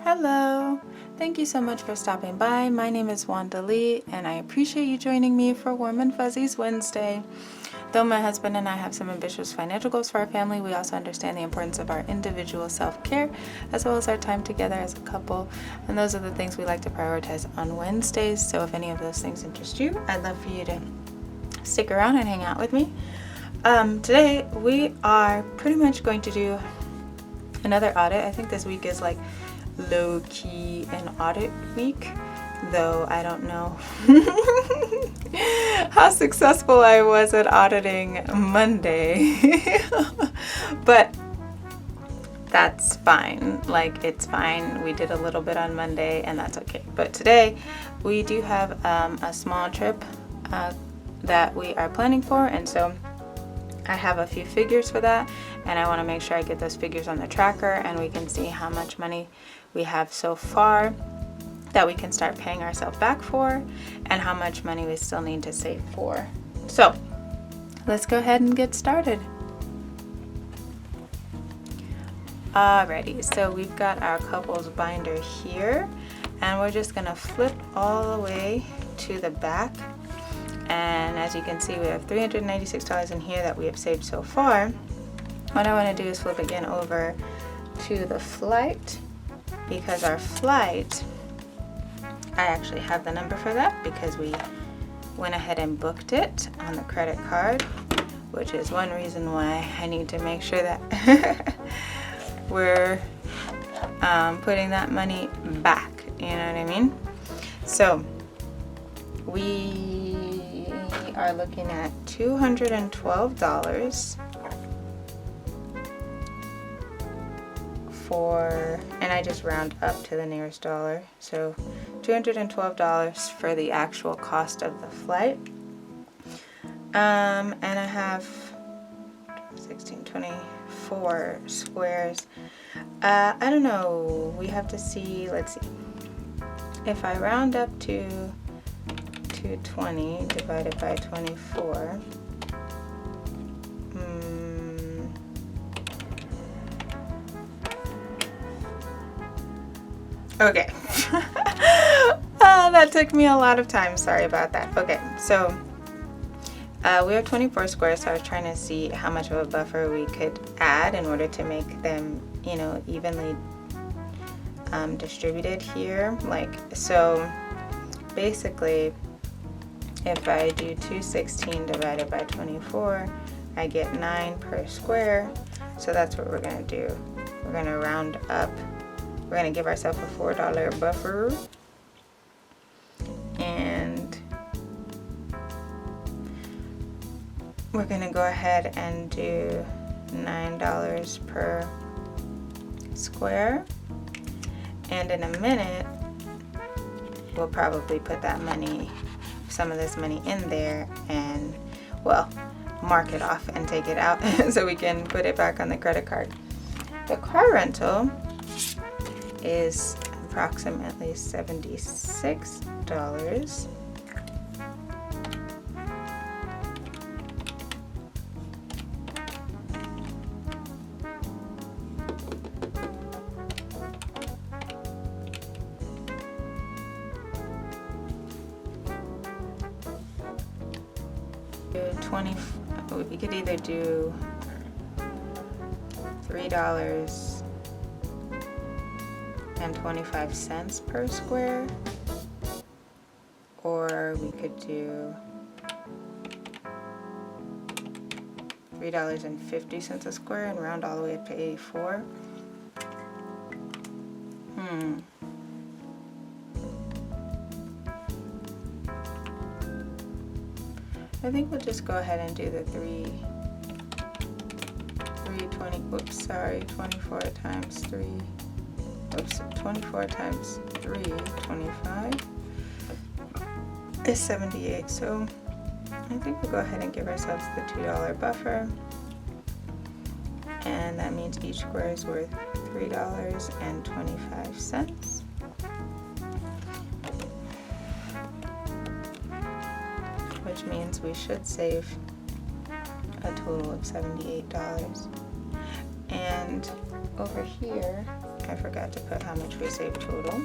Hello! Thank you so much for stopping by. My name is Wanda Lee, and I appreciate you joining me for Warm and Fuzzies Wednesday. Though my husband and I have some ambitious financial goals for our family, we also understand the importance of our individual self-care, as well as our time together as a couple. And those are the things we like to prioritize on Wednesdays. So if any of those things interest you, I'd love for you to stick around and hang out with me. Today, we are pretty much going to do another audit. I think this week is like low-key an audit week, though I don't know how successful I was at auditing Monday. But that's fine. Like, it's fine. We did a little bit on Monday and that's okay. But today we do have a small trip that we are planning for, and so I have a few figures for that, and I want to make sure I get those figures on the tracker and we can see how much money we have so far that we can start paying ourselves back for, and how much money we still need to save for. So let's go ahead and get started. Alrighty, so we've got our couples binder here, and we're just gonna flip all the way to the back. And as you can see, we have $396 in here that we have saved so far. What I want to do is flip again over to the flight, because our flight, I actually have the number for that because we went ahead and booked it on the credit card, which is one reason why I need to make sure that we're putting that money back, you know what I mean? So we are looking at $212 for, and I just round up to the nearest dollar, so $212 for the actual cost of the flight. And I have 24 squares. I don't know, we have to see, let's see, if I round up to 220 divided by 24, okay. That took me a lot of time, sorry about that. Okay, so we have 24 squares, so I was trying to see how much of a buffer we could add in order to make them, you know, evenly distributed here. Like, so basically, if I do 216 divided by 24, I get 9 per square. So that's what we're gonna do. We're gonna round up. We're gonna give ourselves a $4 buffer, and we're gonna go ahead and do $9 per square. And in a minute, we'll probably put that money, some of this money in there, and, well, mark it off and take it out so we can put it back on the credit card. The car rental is approximately $76. We could either do $3.25 per square, or we could do $3.50 a square and round all the way up to 84. I think we'll just go ahead and do the 24 times 3, 24 times 3, 25 is 78. So I think we'll go ahead and give ourselves the $2 buffer, and that means each square is worth $3.25. Which means we should save a total of $78. And over here, I forgot to put how much we saved total.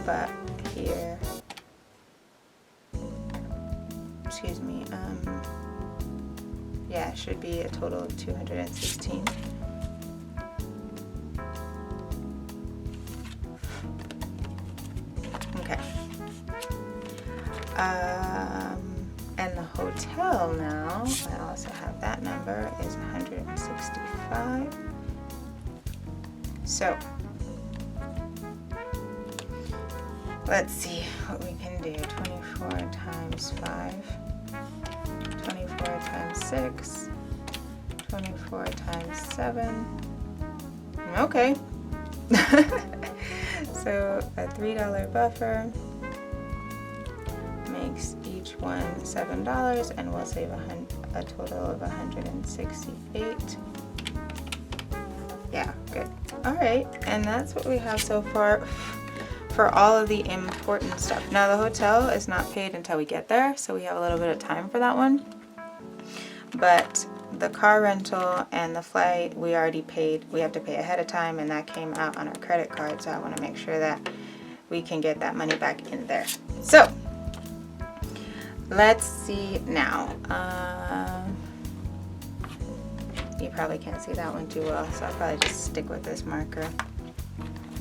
But here, excuse me, yeah, it should be a total of 216. Okay. And the hotel now, I also have that number, is 165. So, let's see what we can do. 24 times 5, 24 times 6, 24 times 7. Okay. So a $3 buffer makes each one $7, and we'll save a total of 168. Yeah, good. All right, and that's what we have so far for all of the important stuff. Now the hotel is not paid until we get there, so we have a little bit of time for that one. But the car rental and the flight, we already paid. We have to pay ahead of time, and that came out on our credit card, so I want to make sure that we can get that money back in there. So let's see now. You probably can't see that one too well, so I'll probably just stick with this marker.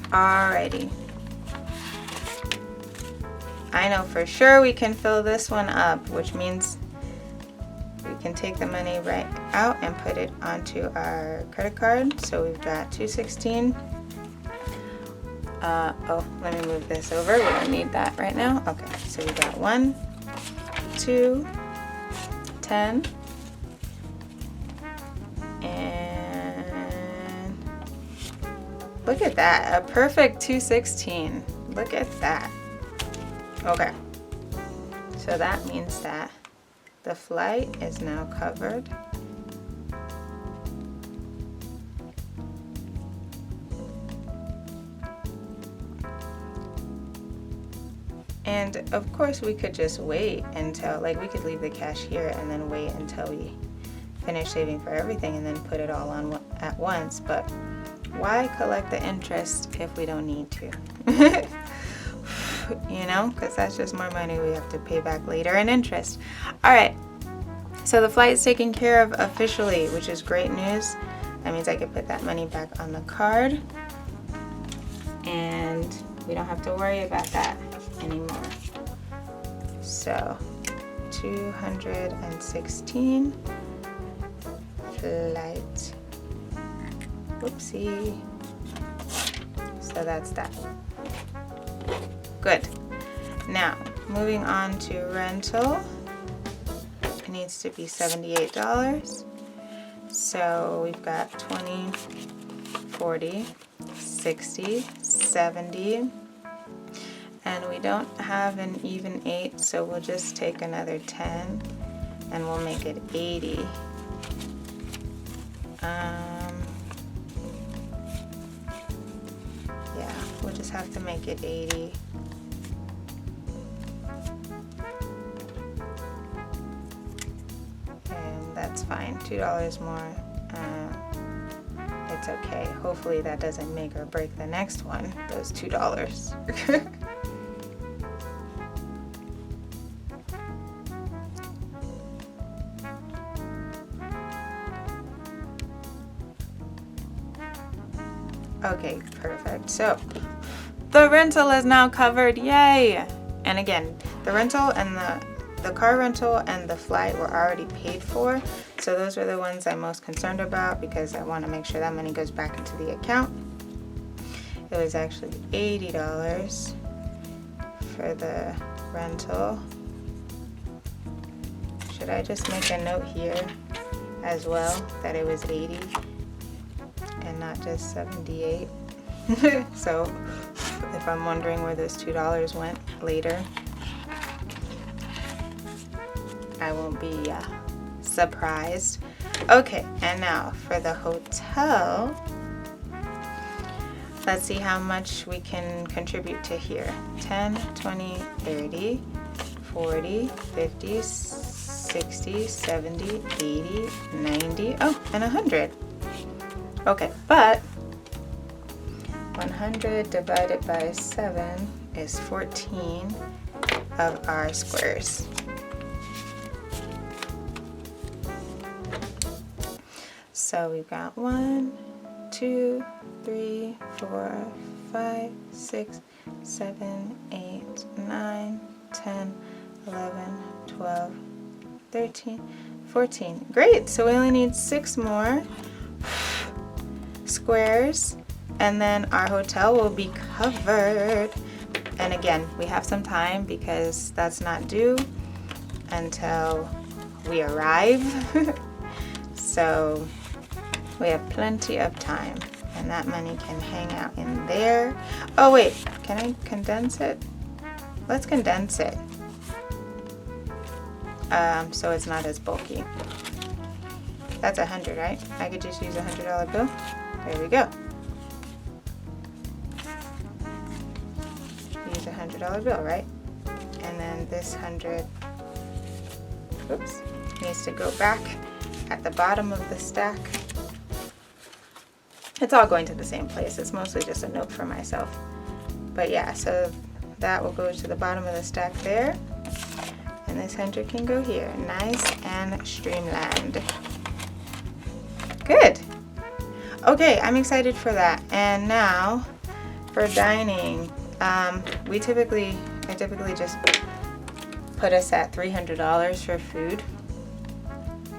Alrighty. I know for sure we can fill this one up, which means we can take the money right out and put it onto our credit card. So we've got 216. Oh, let me move this over. We don't need that right now. Okay, so we got 1, 2, 10, and look at that, a perfect 216. Look at that. Okay, so that means that the flight is now covered. And of course we could just wait until, like, we could leave the cash here and then wait until we finish saving for everything and then put it all on at once. But why collect the interest if we don't need to? You know, because that's just more money we have to pay back later in interest. All right, so the flight is taken care of officially, which is great news. That means I can put that money back on the card, and we don't have to worry about that anymore. So 216 flight. Whoopsie. So that's that. Good. Now, moving on to rental. It needs to be $78. So we've got 20, 40, 60, 70. And we don't have an even 8, so we'll just take another 10 and we'll make it 80. Yeah, we'll just have to make it 80. And that's fine, $2 more. It's okay. Hopefully that doesn't make or break the next one, those $2. Okay, perfect. So the rental is now covered, yay! And again, the rental and the car rental and the flight were already paid for. So those are the ones I'm most concerned about because I want to make sure that money goes back into the account. It was actually $80 for the rental. Should I just make a note here as well that it was 80 and not just 78? So if I'm wondering where those $2 went later, I won't be surprised. Okay, and now for the hotel, let's see how much we can contribute to here. 10, 20, 30, 40, 50, 60, 70, 80, 90, oh, and 100. Okay, but 100 divided by 7 is 14 of our squares. So we've got 1, 2, 3, 4, 5, 6, 7, 8, 9, 10, 11, 12, 13, 14. Great, so we only need 6 more squares and then our hotel will be covered. And again, we have some time because that's not due until we arrive. So we have plenty of time and that money can hang out in there. Oh wait, can I condense it? Let's condense it so it's not as bulky. That's 100, right? I could just use a $100 bill. There we go. Use a $100 bill, right? And then this 100, oops, needs to go back at the bottom of the stack. It's all going to the same place. It's mostly just a note for myself. But yeah, so that will go to the bottom of the stack there. And this 100 can go here. Nice and streamlined. Good. Okay, I'm excited for that. And now for dining, I typically just put us at $300 for food.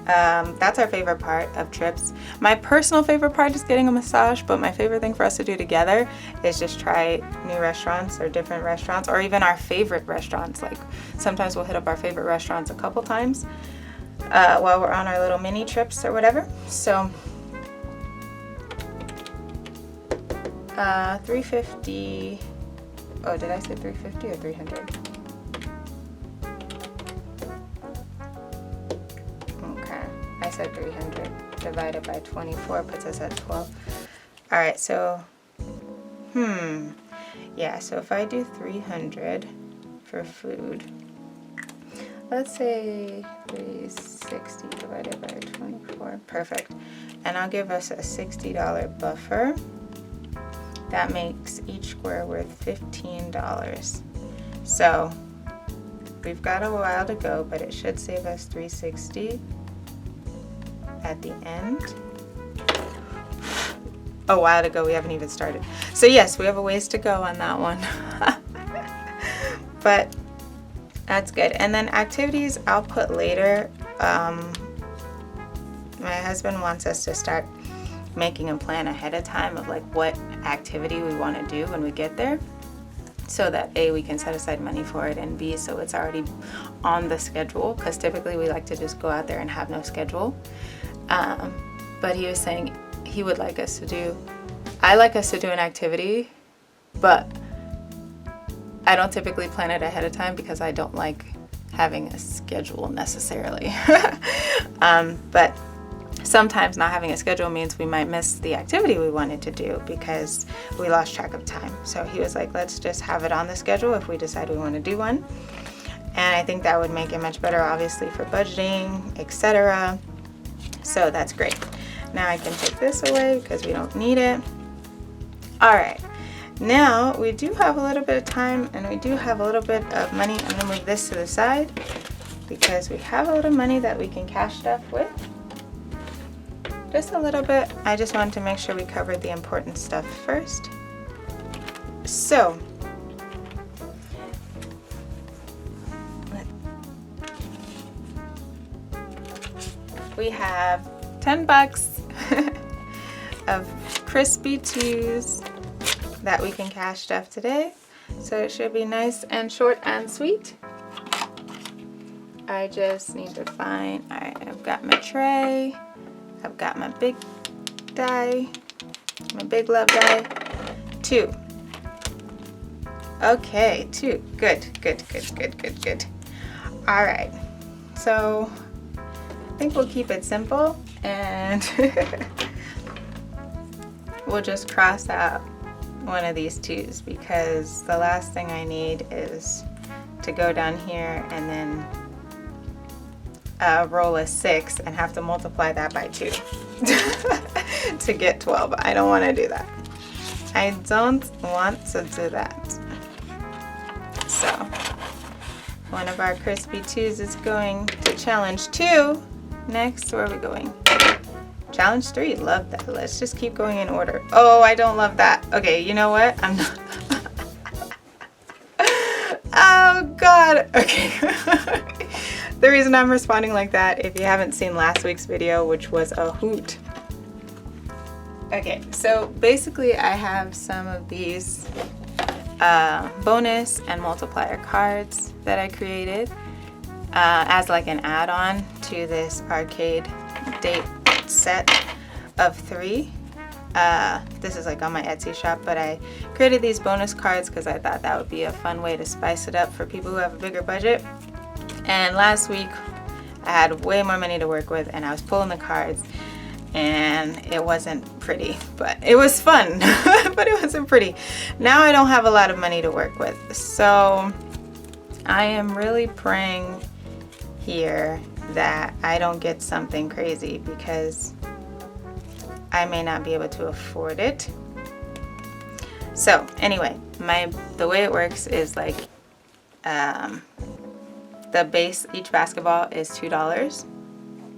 That's our favorite part of trips. My personal favorite part is getting a massage, but my favorite thing for us to do together is just try new restaurants or different restaurants, or even our favorite restaurants. Like sometimes we'll hit up our favorite restaurants a couple times while we're on our little mini trips or whatever. So $350. Oh, did I say $350 or $300? I said 300 divided by 24 puts us at 12. All right, so yeah, so if I do 300 for food, let's say 360 divided by 24, perfect. And I'll give us a $60 buffer. That makes each square worth $15. So we've got a while to go, but it should save us $360 at the end. A while to go, we haven't even started. So yes, we have a ways to go on that one. But that's good. And then activities I'll put later. My husband wants us to start making a plan ahead of time of like what activity we want to do when we get there, so that A, we can set aside money for it, and B, so it's already on the schedule, because typically we like to just go out there and have no schedule. But he was saying he would like us to do, I like us to do an activity, but I don't typically plan it ahead of time because I don't like having a schedule necessarily. But sometimes not having a schedule means we might miss the activity we wanted to do because we lost track of time. So he was like, let's just have it on the schedule if we decide we want to do one. And I think that would make it much better, obviously, for budgeting, etc. So that's great. Now I can take this away because we don't need it. All right. Now we do have a little bit of time and we do have a little bit of money. I'm going to move this to the side because we have a little money that we can cash stuff with. Just a little bit. I just wanted to make sure we covered the important stuff first. So we have 10 bucks of crispy twos that we can cash stuff today. So it should be nice and short and sweet. I just need to find, all right, I've got my tray. I've got my big die, my big love die. 2. Okay, 2. Good. All right, so I think we'll keep it simple and we'll just cross out one of these 2s because the last thing I need is to go down here and then roll a 6 and have to multiply that by 2 to get 12. I don't want to do that. I don't want to do that. So one of our crispy 2s is going to challenge 2. Next, where are we going? Challenge 3, love that. Let's just keep going in order. Oh, I don't love that. Okay, you know what? I'm not. Oh God, okay. The reason I'm responding like that, if you haven't seen last week's video, which was a hoot. Okay, so basically I have some of these bonus and multiplier cards that I created as like an add-on to this arcade date set of 3. This is like on my Etsy shop, but I created these bonus cards because I thought that would be a fun way to spice it up for people who have a bigger budget. And last week I had way more money to work with and I was pulling the cards and it wasn't pretty, but it was fun. But it wasn't pretty. Now I don't have a lot of money to work with, so I am really praying here that I don't get something crazy because I may not be able to afford it. So anyway, the way it works is like the base, each basketball is $2.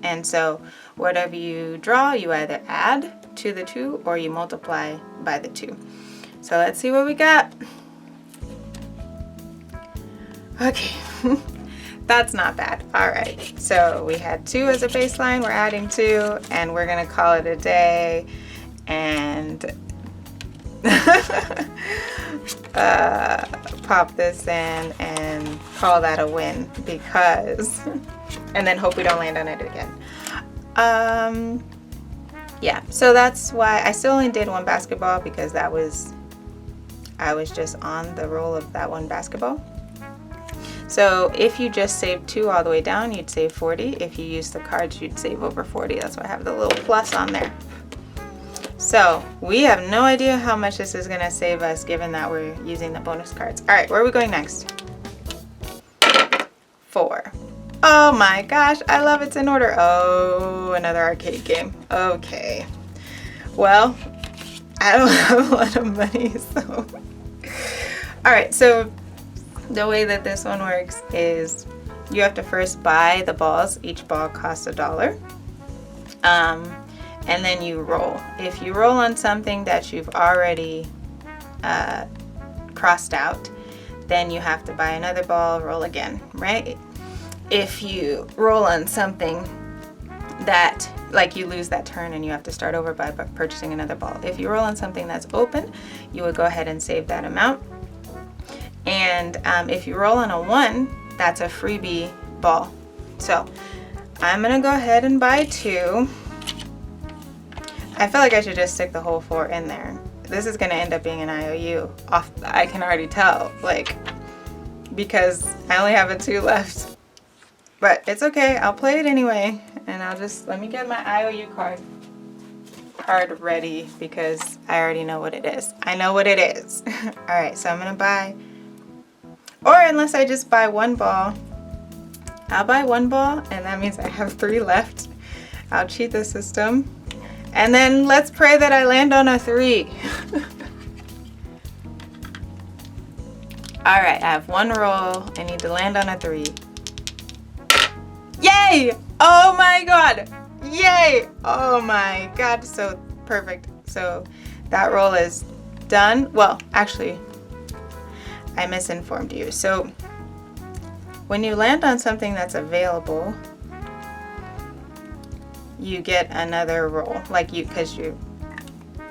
And so whatever you draw, you either add to the 2 or you multiply by the 2. So let's see what we got. Okay, that's not bad. All right, so we had 2 as a baseline, we're adding 2, and we're gonna call it a day, and pop this in and call that a win because, and then hope we don't land on it again. Yeah, so that's why I still only did 1 basketball because I was just on the roll of that 1 basketball. So if you just save 2 all the way down, you'd save 40. If you use the cards, you'd save over 40. That's why I have the little plus on there. So we have no idea how much this is gonna save us given that we're using the bonus cards. All right, where are we going next? 4. Oh my gosh, I love it's in order. Oh, another arcade game. Okay. Well, I don't have a lot of money, so. All right, so the way that this one works is you have to first buy the balls. Each ball costs $1. And then you roll. If you roll on something that you've already crossed out, then you have to buy another ball, roll again, right? If you roll on something that, like you lose that turn and you have to start over by purchasing another ball. If you roll on something that's open, you would go ahead and save that amount. And if you roll on a 1, that's a freebie ball. So I'm gonna go ahead and buy 2. I feel like I should just stick the whole 4 in there. This is gonna end up being an IOU. I can already tell, like, because I only have a 2 left. But it's okay, I'll play it anyway. And I'll just, let me get my IOU card ready because I already know what it is. I know what it is. All right, so I'm gonna buy, or unless I just buy 1 ball, I'll buy 1 ball and that means I have 3 left. I'll cheat the system. And then let's pray that I land on a 3. All right, I have 1 roll. I need to land on a 3. Yay! Oh my God! Yay! Oh my God, so perfect. So that roll is done. Well, actually, I misinformed you. So when you land on something that's available, you get another roll, like because you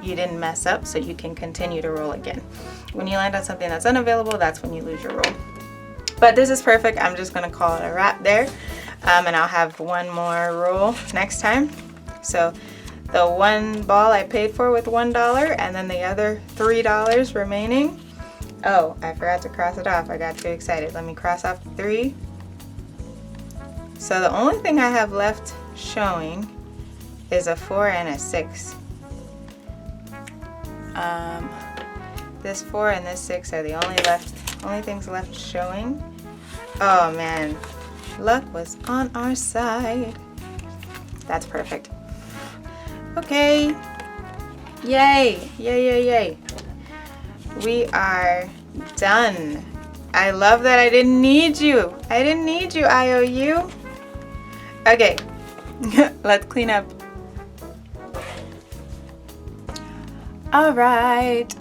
didn't mess up, so you can continue to roll again. When you land on something that's unavailable, that's when you lose your roll. But this is perfect. I'm just gonna call it a wrap there, and I'll have 1 more roll next time. So the 1 ball I paid for with $1, and then the other $3 remaining. Oh, I forgot to cross it off. I got too excited. Let me cross off the 3. So the only thing I have left showing is a 4 and a 6. This 4 and this 6 are the only things left showing. Oh man, luck was on our side. That's perfect. Okay, yay, yay, yay, yay. we are done. I love that I didn't need you. I didn't need you, IOU. Okay, let's clean up. All right.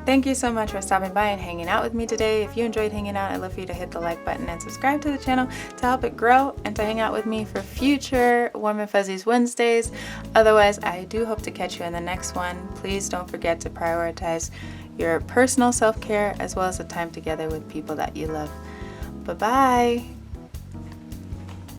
Thank you so much for stopping by and hanging out with me today. If you enjoyed hanging out, I'd love for you to hit the like button and subscribe to the channel to help it grow and to hang out with me for future Warm and Fuzzies Wednesdays. Otherwise, I do hope to catch you in the next one. Please don't forget to prioritize your personal self-care as well as the time together with people that you love. Bye-bye.